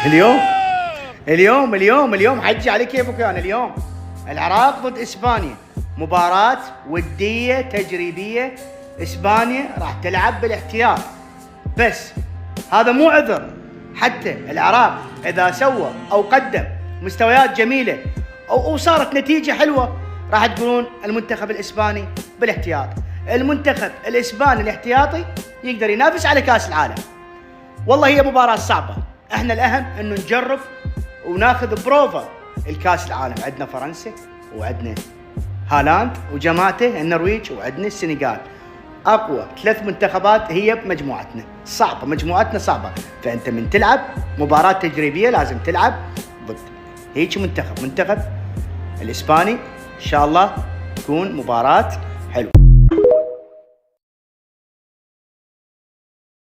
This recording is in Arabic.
اليوم اليوم حجي على كيفك انا. اليوم العراق ضد اسبانيا، مباراة ودية تجريبية. اسبانيا راح تلعب بالاحتياط، بس هذا مو عذر. حتى العراق اذا سوى او قدم مستويات جميلة او صارت نتيجة حلوة، راح تقولون المنتخب الاسباني بالاحتياط. المنتخب الاسباني الاحتياطي يقدر ينافس على كاس العالم. والله هي مباراة صعبة، احنا الاهم انه نجرب وناخذ بروفا الكاس العالم. عندنا فرنسا وعندنا هالاند وجماعته النرويج وعندنا السنغال. اقوى 3 منتخبات هي بمجموعتنا. صعبة، مجموعتنا صعبة، فانت من تلعب مباراة تجريبية لازم تلعب ضد هيك منتخب الاسباني. ان شاء الله تكون مباراة